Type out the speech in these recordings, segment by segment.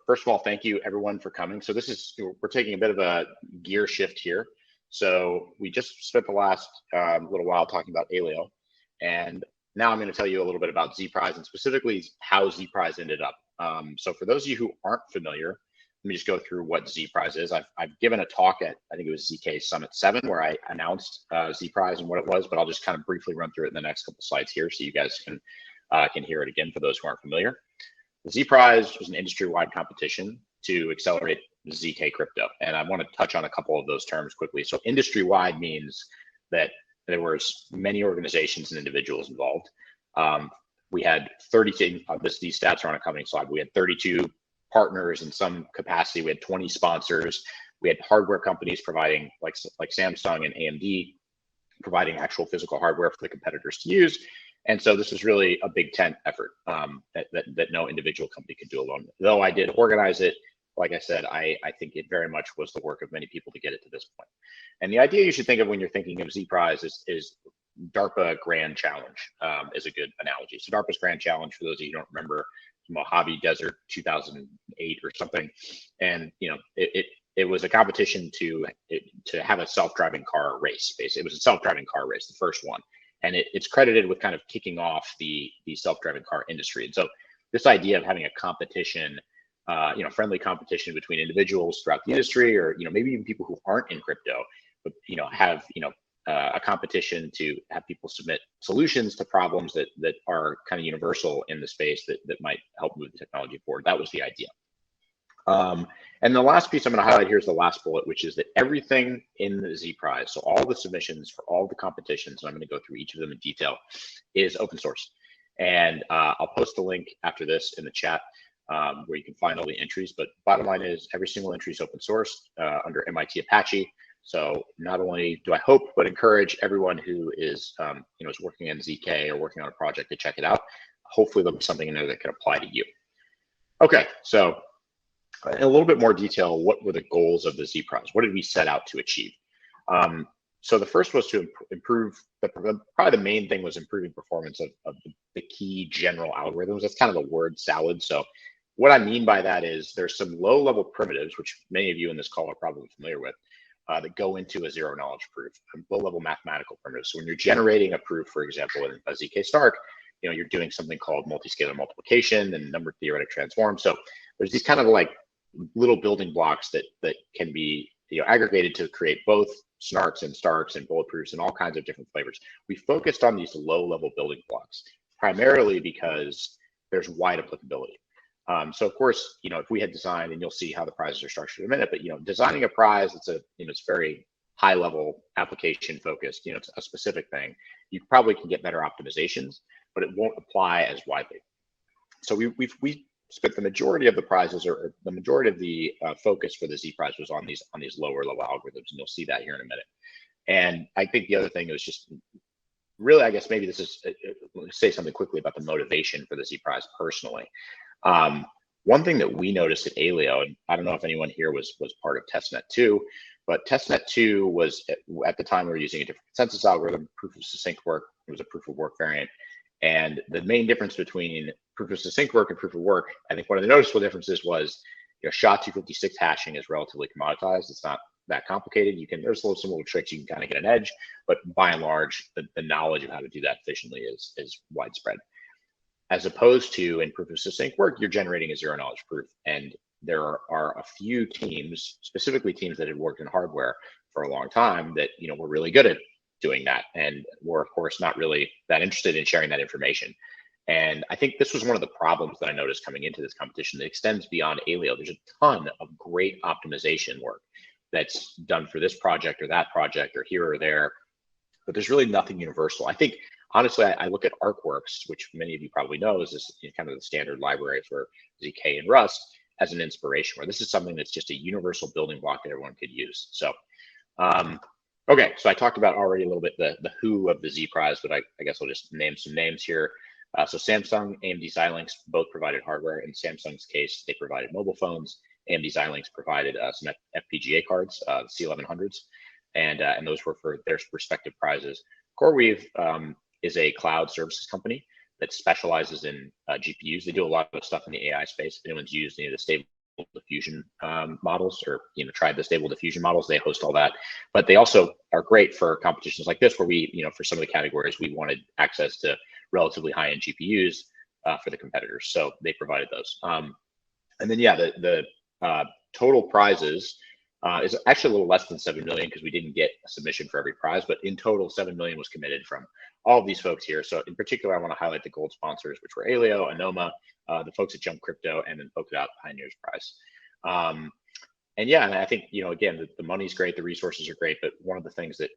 first of all, thank you everyone for coming. So we're taking a bit of a gear shift here. So we just spent the last little while talking about Aleo, and now I'm going to tell you a little bit about ZPrize and specifically how ZPrize ended up. So for those of you who aren't familiar, let me just go through what ZPrize is. I've given a talk at, I think it was ZK Summit 7, where I announced ZPrize and what it was, but I'll just kind of briefly run through it in the next couple slides here so you guys can hear it again for those who aren't familiar. The ZPrize was an industry-wide competition to accelerate ZK crypto. And I want to touch on a couple of those terms quickly. So industry-wide means that there was many organizations and individuals involved. We had 32, these stats are on a coming slide. We had 32 partners in some capacity. We had 20 sponsors. We had hardware companies providing, like Samsung and AMD, providing actual physical hardware for the competitors to use. And so this was really a big tent effort that no individual company could do alone. Though I did organize it, like I said, I think it very much was the work of many people to get it to this point. And the idea you should think of when you're thinking of ZPrize is DARPA Grand Challenge is a good analogy. So DARPA's Grand Challenge, for those of you who don't remember, Mojave Desert 2008 or something, and it was a competition to have a self-driving car race. Basically, it was a self-driving car race, the first one. And it's credited with kind of kicking off the self-driving car industry. And so this idea of having a competition, friendly competition between individuals throughout the industry, or maybe even people who aren't in crypto, but have a competition to have people submit solutions to problems that are kind of universal in the space that might help move the technology forward. That was the idea. And the last piece I'm going to highlight here is the last bullet, which is that everything in the ZPrize, so all the submissions for all the competitions, and I'm going to go through each of them in detail, is open source. And I'll post a link after this in the chat where you can find all the entries. But bottom line is every single entry is open source under MIT Apache. So not only do I hope, but encourage everyone who is is working in ZK or working on a project to check it out. Hopefully there'll be something in there that can apply to you. Okay, so in a little bit more detail, what were the goals of the ZPrize? What did we set out to achieve? So the first was to improve, probably the main thing was improving performance of the key general algorithms. That's kind of the word salad. So what I mean by that is there's some low-level primitives, which many of you in this call are probably familiar with, that go into a zero-knowledge proof, low-level mathematical primitives. So when you're generating a proof, for example, in a ZK Stark, you're doing something called multiscalar multiplication and number theoretic transform. So there's these kind of like little building blocks that can be aggregated to create both snarks and starks and bulletproofs and all kinds of different flavors. We focused on these low-level building blocks primarily because there's wide applicability. So of course, if we had designed, and you'll see how the prizes are structured in a minute, but designing a prize, it's very high-level application focused. It's a specific thing. You probably can get better optimizations, but it won't apply as widely. So we spent the majority of the prizes, or the majority of the focus for the ZPrize was on these lower level algorithms, and you'll see that here in a minute. And I think the other thing was just really, I guess maybe this is say something quickly about the motivation for the ZPrize personally. One thing that we noticed at Aleo, and I don't know if anyone here was part of testnet 2, but testnet 2 was at the time we were using a different consensus algorithm, proof of succinct work. It was a proof of work variant. And the main difference between proof of succinct work and proof of work, I think one of the noticeable differences was, SHA-256 hashing is relatively commoditized. It's not that complicated. There's some little tricks you can kind of get an edge, but by and large, the knowledge of how to do that efficiently is widespread. As opposed to in proof of succinct work, you're generating a zero knowledge proof. And there are a few teams, specifically teams that had worked in hardware for a long time, that were really good at doing that, and we're of course not really that interested in sharing that information. And I think this was one of the problems that I noticed coming into this competition that extends beyond Aleo. There's a ton of great optimization work that's done for this project or that project or here or there, but there's really nothing universal. I think honestly, I look at ArcWorks, which many of you probably know is this kind of the standard library for ZK and Rust, as an inspiration, where this is something that's just a universal building block that everyone could use. So okay, so I talked about already a little bit the who of the ZPrize, but I guess I'll just name some names here. So Samsung, AMD Xilinx both provided hardware. In Samsung's case, they provided mobile phones. AMD Xilinx provided some FPGA cards, C1100s, and those were for their respective prizes. CoreWeave is a cloud services company that specializes in GPUs. They do a lot of stuff in the AI space. If anyone's used any of the stable diffusion models, or tried the stable diffusion models. They host all that, but they also are great for competitions like this, where we, for some of the categories, we wanted access to relatively high-end GPUs for the competitors, so they provided those. And then, yeah, the total prizes is actually a little less than 7 million, because we didn't get a submission for every prize, but in total 7 million was committed from all of these folks here. So in particular, I want to highlight the gold sponsors, which were Aleo, Anoma, the folks at Jump Crypto, and then Polkadot Pioneers Prize. And yeah, and I think, again, the money's great, the resources are great, but one of the things that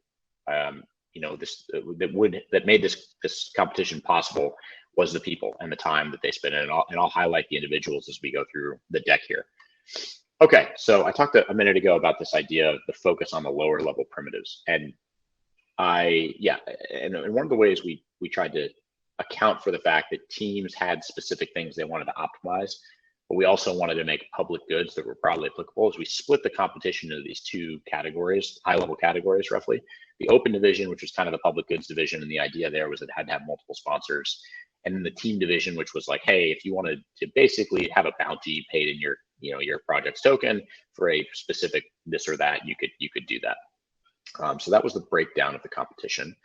that made this competition possible was the people and the time that they spent in. And I'll highlight the individuals as we go through the deck here. Okay, so I talked a minute ago about this idea of the focus on the lower level primitives, and and one of the ways we tried to account for the fact that teams had specific things they wanted to optimize, but we also wanted to make public goods that were broadly applicable, is we split the competition into these two categories, high level categories roughly. The open division, which was kind of the public goods division, and the idea there was it had to have multiple sponsors. And then the team division, which was like, hey, if you wanted to basically have a bounty paid in your your project's token for a specific this or that, you could do that. So that was the breakdown of the competition.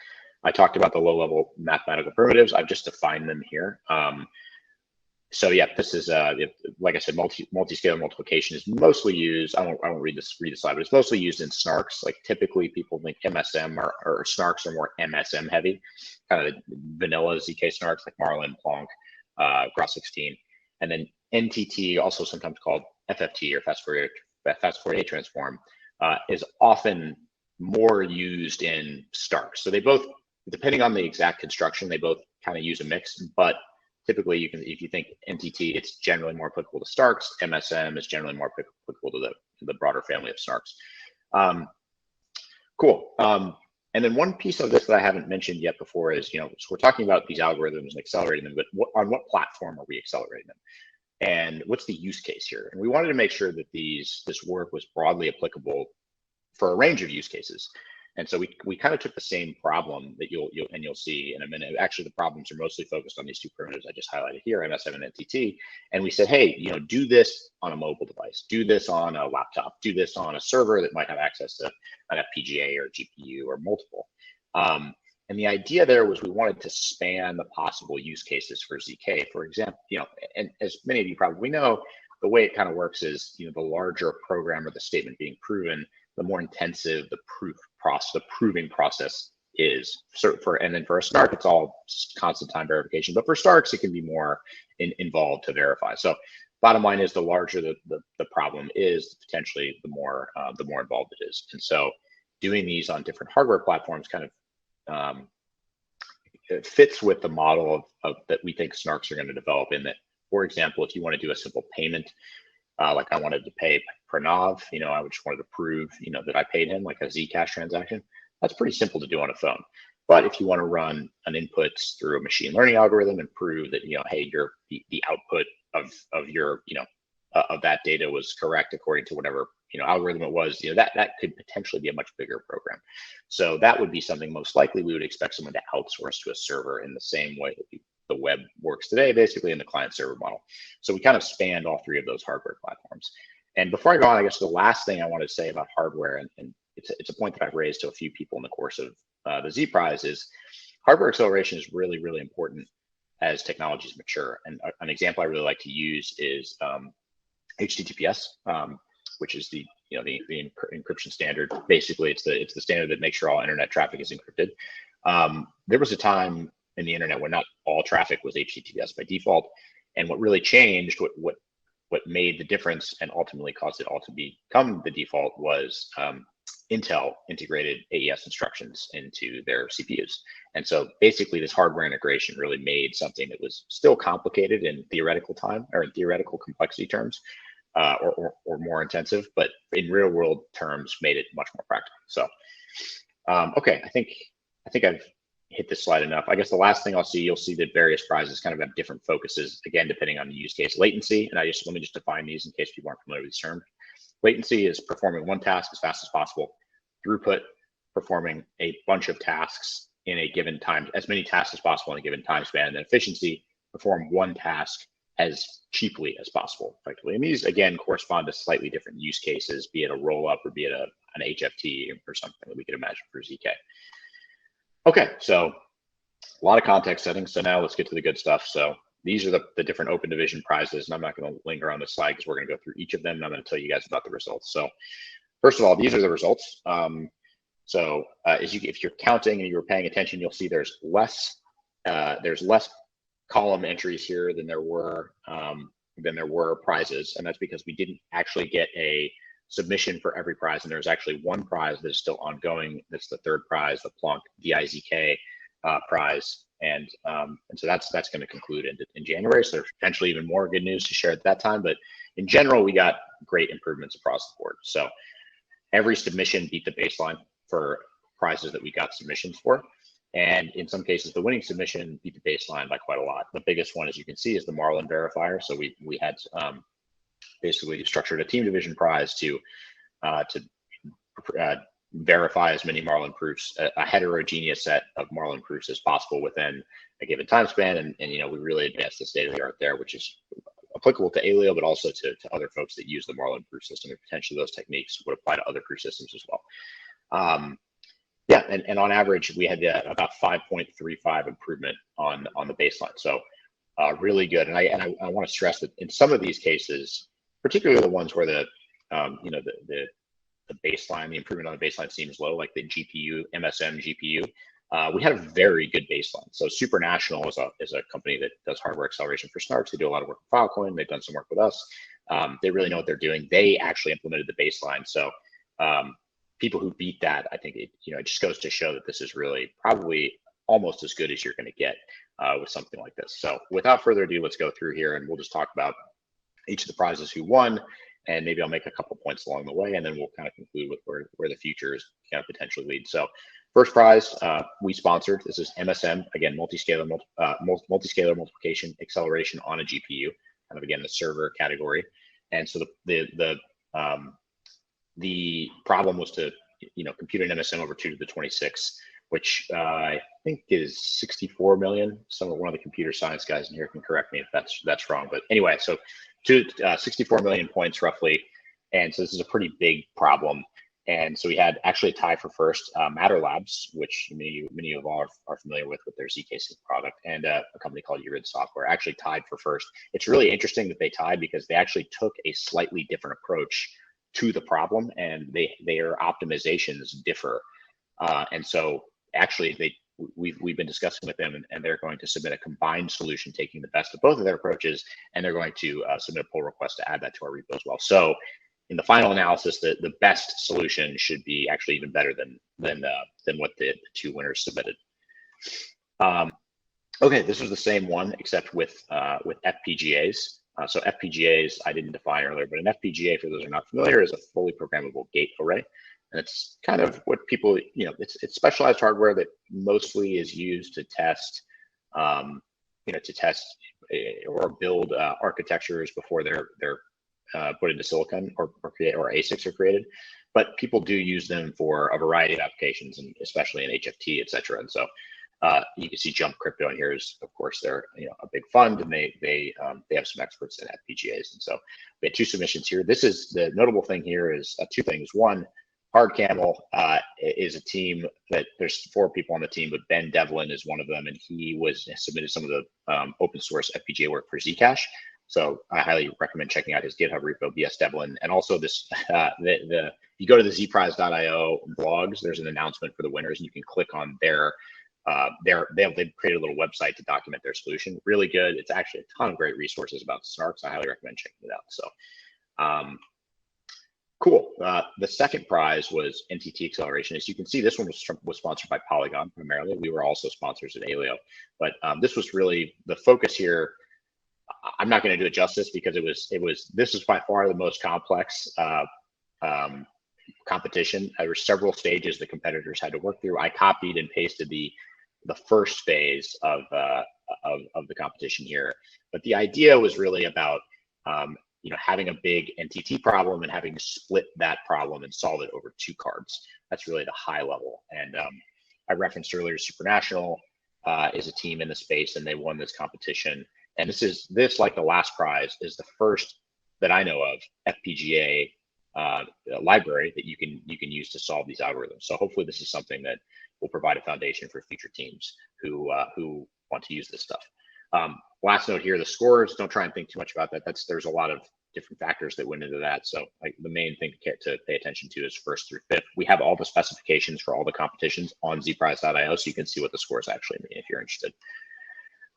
I talked about the low level mathematical primitives. I've just defined them here. So yeah, this is like I said, multi-scale multiplication is mostly used. I won't read the slide, but it's mostly used in snarks. Like typically people think MSM or snarks are more MSM heavy, kind of vanilla ZK snarks like Marlin, Plonk, Gross16, and then NTT, also sometimes called FFT or fast Fourier transform, is often more used in Starks. So they both, depending on the exact construction, they both kind of use a mix, but typically if you think NTT, it's generally more applicable to Starks. MSM is generally more applicable to the broader family of Snarks. Cool. And then one piece of this that I haven't mentioned yet before is, so we're talking about these algorithms and accelerating them, but on what platform are we accelerating them? And what's the use case here? And we wanted to make sure that this work was broadly applicable for a range of use cases. And so we kind of took the same problem that you'll see in a minute. Actually, the problems are mostly focused on these two primitives I just highlighted here, MSM and NTT. And we said, hey, do this on a mobile device, do this on a laptop, do this on a server that might have access to an FPGA or GPU or multiple. And the idea there was we wanted to span the possible use cases for ZK. For example, and as many of you probably know, the way it kind of works is, the larger a program or the statement being proven, the more intensive the proving process is. So and then for a Snark, it's all constant time verification. But for Starks, it can be more involved to verify. So bottom line is, the larger the problem is, potentially the more involved it is. And so doing these on different hardware platforms kind of it fits with the model of that we think Snarks are going to develop, in that, for example, if you want to do a simple payment, like I wanted to pay Pranav, I just wanted to prove, that I paid him, like a Zcash transaction. That's pretty simple to do on a phone. But if you want to run an inputs through a machine learning algorithm and prove that, hey, the output of your, of that data was correct according to whatever, algorithm it was, that could potentially be a much bigger program. So that would be something most likely we would expect someone to outsource to a server in the same way that the web works today, basically in the client server model. So we kind of spanned all three of those hardware platforms. And before I go on, I guess the last thing I want to say about hardware, and it's a point that I've raised to a few people in the course of the ZPrize, is hardware acceleration is really, really important as technologies mature. And an example I really like to use is HTTPS, which is the encryption standard. Basically, it's the standard that makes sure all internet traffic is encrypted. There was a time in the internet when not all traffic was HTTPS by default, and what really changed, what made the difference and ultimately caused it all to become the default, was Intel integrated AES instructions into their CPUs. And so basically this hardware integration really made something that was still complicated in theoretical time, or in theoretical complexity terms, or more intensive, but in real world terms made it much more practical. So, okay, I think I've hit this slide enough. I guess the last thing you'll see that various prizes kind of have different focuses, again, depending on the use case. Latency, and let me just define these in case people aren't familiar with these terms. Latency is performing one task as fast as possible. Throughput, performing a bunch of tasks in a given time, as many tasks as possible in a given time span. And then efficiency, perform one task as cheaply as possible, effectively. And these, again, correspond to slightly different use cases, be it a roll-up or be it an HFT or something that we could imagine for ZK. Okay, so a lot of context settings. So now let's get to the good stuff. So these are the different open division prizes, and I'm not going to linger on this slide because we're going to go through each of them, and I'm going to tell you guys about the results. So first of all, these are the results. If you're counting and you were paying attention, you'll see there's less column entries here than there were prizes, and that's because we didn't actually get a submission for every prize, and there's actually one prize that is still ongoing. That's the third prize, the Plonk DIZK prize, and so that's going to conclude in January. So there's potentially even more good news to share at that time, but in general, we got great improvements across the board. So every submission beat the baseline for prizes that we got submissions for. And in some cases, the winning submission beat the baseline by quite a lot. The biggest one, as you can see, is the Marlin verifier. So we had basically structured a team division prize to verify as many Marlin proofs, a heterogeneous set of Marlin proofs as possible within a given time span. And we really advanced the state of the art there, which is applicable to Aleo, but also to other folks that use the Marlin proof system. And potentially those techniques would apply to other proof systems as well. Yeah, and on average, we had about 5.35 improvement on the baseline. So really good. And I want to stress that in some of these cases, particularly the ones where the baseline, the improvement on the baseline seems low, like the GPU, MSM GPU, we had a very good baseline. So Supranational is a company that does hardware acceleration for snarks. They do a lot of work with Filecoin. They've done some work with us. They really know what they're doing. They actually implemented the baseline. So people who beat that, I think it just goes to show that this is really probably almost as good as you're going to get with something like this. So without further ado, let's go through here and we'll just talk about each of the prizes who won, and maybe I'll make a couple points along the way, and then we'll kind of conclude with where the future is kind of potentially lead. So first prize we sponsored. This is MSM, again, multiscalar multiplication acceleration on a GPU, kind of again the server category. And so the problem was to compute an MSM over 2 to the 26, which I think is 64 million. One of the computer science guys in here can correct me if that's wrong. But anyway, so 64 million points roughly, and so this is a pretty big problem. And so we had actually a tie for first, Matter Labs, which many of you all are familiar with their ZK Sync product, and a company called Urid Software actually tied for first. It's really interesting that they tied because they actually took a slightly different approach to the problem, and their optimizations differ. And so actually we've been discussing with them, and they're going to submit a combined solution taking the best of both of their approaches, and they're going to submit a pull request to add that to our repo as well. So in the final analysis, the best solution should be actually even better than what the two winners submitted. Okay, this was the same one except with FPGAs. So FPGAs I didn't define earlier, but an FPGA, for those who are not familiar, is a fully programmable gate array. And it's kind of what people, it's specialized hardware that mostly is used to test, or build architectures before they're put into silicon or ASICs are created. But people do use them for a variety of applications, and especially in HFT, et cetera. And so you can see Jump Crypto in here is, of course, they're a big fund, and they have some experts in FPGAs. And so we had two submissions here. This is the notable thing here is two things. One, Hard Camel is a team that there's 4 people on the team, but Ben Devlin is one of them, and he submitted some of the open source FPGA work for Zcash. So I highly recommend checking out his GitHub repo, BS Devlin. And also this, you go to the ZPrize.io blogs, there's an announcement for the winners, and you can click on they've created a little website to document their solution. Really good. It's actually a ton of great resources about snarks. I highly recommend checking it out. So cool. The second prize was NTT acceleration. As you can see, this one was sponsored by Polygon primarily. We were also sponsors at Aleo, but this was really the focus here. I'm not going to do it justice because this is by far the most complex competition. There were several stages the competitors had to work through. I copied and pasted the first phase of the competition here, but the idea was really about having a big NTT problem and having to split that problem and solve it over 2 cards. That's really the high level. And I referenced earlier, Supranational is a team in the space, and they won this competition. And this, like the last prize, is the first that I know of FPGA library that you can use to solve these algorithms. So hopefully this is something that will provide a foundation for future teams who want to use this stuff. Last note here, the scores, don't try and think too much about that. There's a lot of different factors that went into that. So like the main thing to pay attention to is first through fifth. We have all the specifications for all the competitions on ZPrize.io, so you can see what the scores actually mean if you're interested.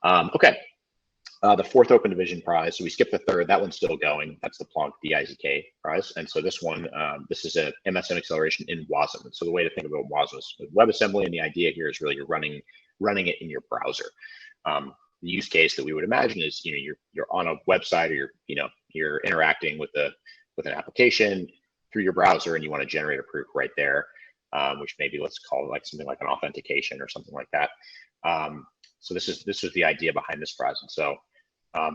Okay. The fourth open division prize. So we skipped the third. That one's still going. That's the Plonk DIZK prize. And so this one, this is a MSM acceleration in WASM. And so the way to think about WASM is WebAssembly, and the idea here is really you're running it in your browser. The use case that we would imagine is you're on a website, or you're interacting with an application through your browser, and you want to generate a proof right there, which maybe let's call it like something like an authentication or something like that. So this was the idea behind this prize. And so I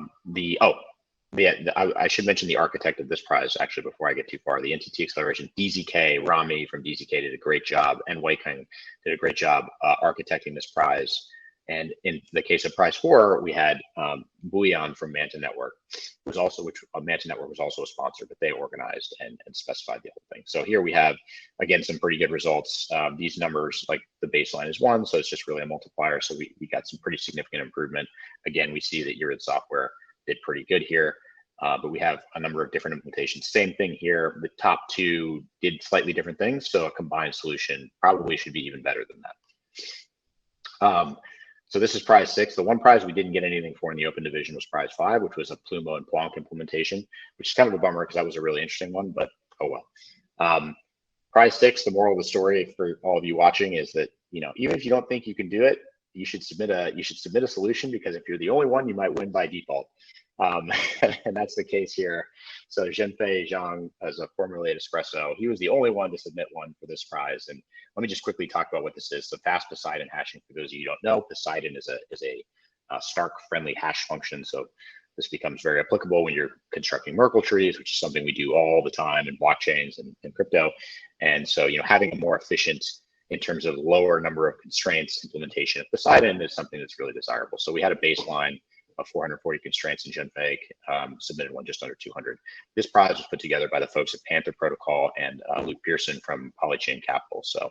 should mention the architect of this prize actually before I get too far. The NTT acceleration, DZK, Rami from DZK did a great job, and Weikang did a great job architecting this prize. And in the case of prize 4, we had Bouillon from Manta Network, Manta Network was also a sponsor, but they organized and specified the whole thing. So here we have, again, some pretty good results. These numbers, like the baseline is 1, so it's just really a multiplier. So we got some pretty significant improvement. Again, we see that Urid software did pretty good here, but we have a number of different implementations. Same thing here. The top 2 did slightly different things, so a combined solution probably should be even better than that. So this is prize 6. The one prize we didn't get anything for in the open division was prize 5, which was a Plumo and Plonk implementation, which is kind of a bummer because that was a really interesting one, but oh well. Prize 6, the moral of the story for all of you watching is that, even if you don't think you can do it, you should submit a solution, because if you're the only one, you might win by default. And that's the case here. So Zhenfei Zhang, as a formerly at Espresso, he was the only one to submit one for this prize. And let me just quickly talk about what this is. So fast Poseidon hashing, for those of you who don't know, Poseidon is a Stark friendly hash function. So this becomes very applicable when you're constructing Merkle trees, which is something we do all the time in blockchains and crypto. And so, having a more efficient, in terms of lower number of constraints implementation of Poseidon is something that's really desirable. So we had a baseline of 440 constraints, and Zhenfei submitted one just under 200. This prize was put together by the folks at Panther Protocol and Luke Pearson from Polychain Capital. So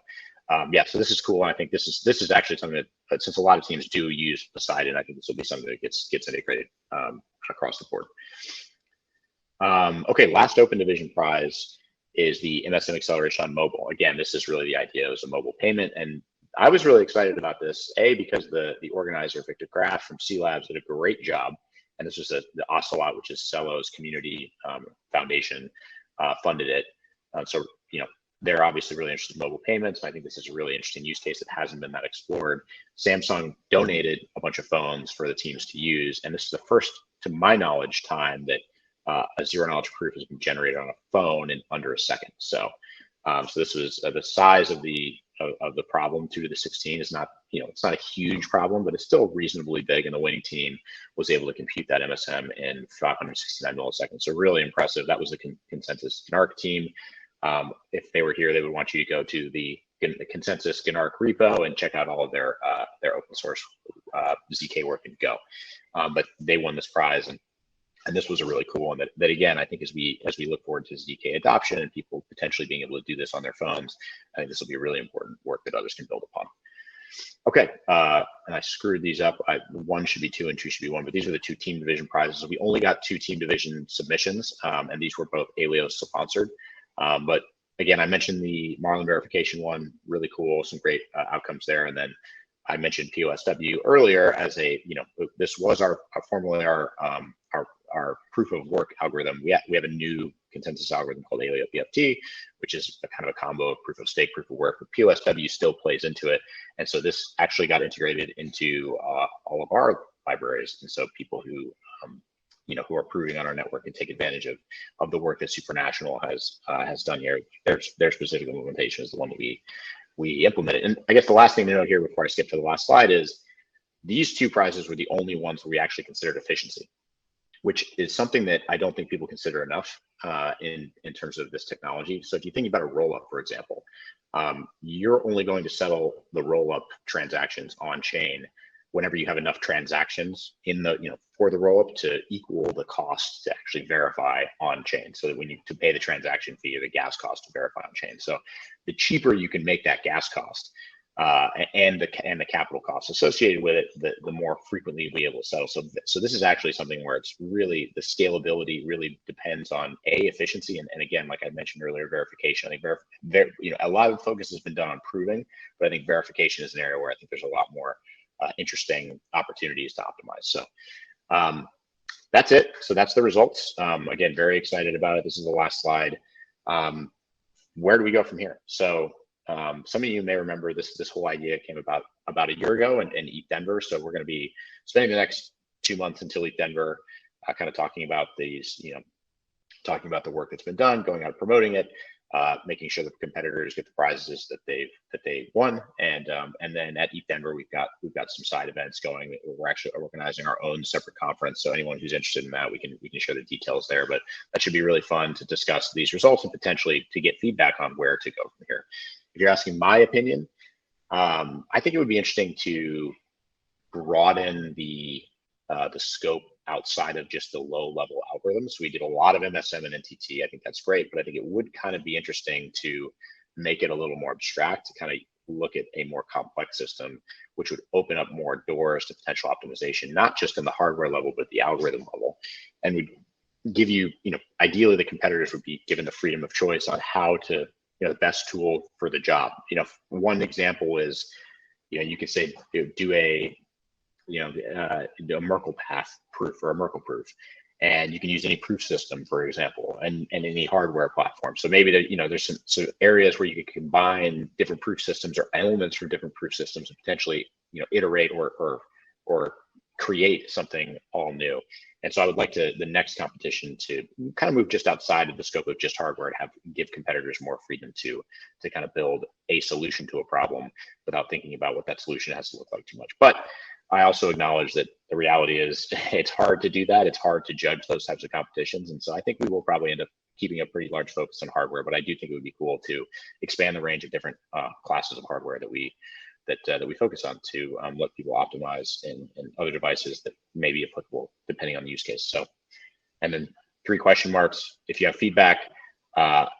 yeah, so this is cool. And I think this is actually something that, since a lot of teams do use Poseidon, I think this will be something that gets integrated across the board. Okay, last open division prize is the MSM acceleration on mobile. Again, this is really the idea. It was a mobile payment, and I was really excited about this, because the organizer, Victor Graf from C Labs, did a great job. And this was the Ocelot, which is Cello's community foundation, funded it. So, they're obviously really interested in mobile payments. And I think this is a really interesting use case that hasn't been that explored. Samsung donated a bunch of phones for the teams to use. And this is the first, to my knowledge, time that a zero knowledge proof has been generated on a phone in under a second. So, so this was the size of the problem. 2 to the 16 is not, it's not a huge problem, but it's still reasonably big. And the winning team was able to compute that MSM in 569 milliseconds. So really impressive. That was the consensus Gnark team. If they were here, they would want you to go to the consensus Gnark repo and check out all of their open source ZK work and go. But they won this prize, and this was a really cool one that again, I think as we look forward to ZK adoption and people potentially being able to do this on their phones, I think this will be really important work that others can build upon. Okay, and I screwed these up. 1 should be 2 and 2 should be 1, but these are the 2 team division prizes. So we only got 2 team division submissions, and these were both Alios sponsored. But again, I mentioned the Marlin verification one, really cool, some great outcomes there. And then I mentioned POSW earlier as this was formerly our proof of work algorithm. We have a new consensus algorithm called Alio PFT, which is a kind of a combo of proof of stake, proof of work, but POSW still plays into it. And so this actually got integrated into all of our libraries. And so people who who are proving on our network and take advantage of the work that Supranational has done here. Their specific implementation is the one that we implemented. And I guess the last thing to note here before I skip to the last slide is these 2 prizes were the only ones where we actually considered efficiency, which is something that I don't think people consider enough in terms of this technology. So if you think about a roll-up, for example, you're only going to settle the roll-up transactions on chain whenever you have enough transactions in the, for the rollup to equal the cost to actually verify on chain, so that when you to pay the transaction fee or the gas cost to verify on chain. So the cheaper you can make that gas cost and the capital costs associated with it, the more frequently you'll be able to settle. So this is actually something where it's really, the scalability really depends on efficiency, and again, like I mentioned earlier, verification. I think a lot of focus has been done on proving, but I think verification is an area where I think there's a lot more interesting opportunities to optimize. So that's it. So that's the results. Again, very excited about it. This is the last slide. Where do we go from here? So some of you may remember this whole idea came about a year ago in ETH Denver. So we're going to be spending the next 2 months until ETH Denver, kind of talking about these, talking about the work that's been done, going out promoting it, making sure that the competitors get the prizes that they won, and then at ETH Denver we've got some side events going. We're actually organizing our own separate conference, so anyone who's interested in that, we can share the details there. But that should be really fun to discuss these results and potentially to get feedback on where to go from here. If you're asking my opinion, I think it would be interesting to broaden the scope outside of just the low-level algorithms. We did a lot of MSM and NTT. I think that's great, but I think it would kind of be interesting to make it a little more abstract, to kind of look at a more complex system, which would open up more doors to potential optimization, not just in the hardware level, but the algorithm level, and would give you, ideally the competitors would be given the freedom of choice on how to, the best tool for the job. One example is, you could say do a Merkle path proof or a Merkle proof, and you can use any proof system, for example, and any hardware platform. So maybe there's some sort of areas where you could combine different proof systems or elements from different proof systems and potentially iterate or create something all new. And so I would like the next competition to kind of move just outside of the scope of just hardware, and give competitors more freedom to kind of build a solution to a problem without thinking about what that solution has to look like too much. But I also acknowledge that the reality is it's hard to do that. It's hard to judge those types of competitions. And so I think we will probably end up keeping a pretty large focus on hardware, but I do think it would be cool to expand the range of different classes of hardware that we focus on to let people optimize in other devices that may be applicable depending on the use case. So, and then 3 question marks. If you have feedback,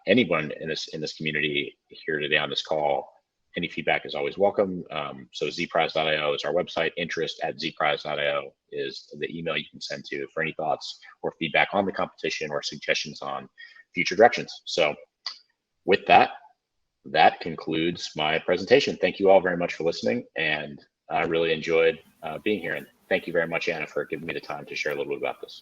anyone in this community here today on this call, any feedback is always welcome. So ZPrize.io is our website. interest@ZPrize.io is the email you can send to for any thoughts or feedback on the competition or suggestions on future directions. So with that concludes my presentation. Thank you all very much for listening, and I really enjoyed being here. And thank you very much, Anna, for giving me the time to share a little bit about this.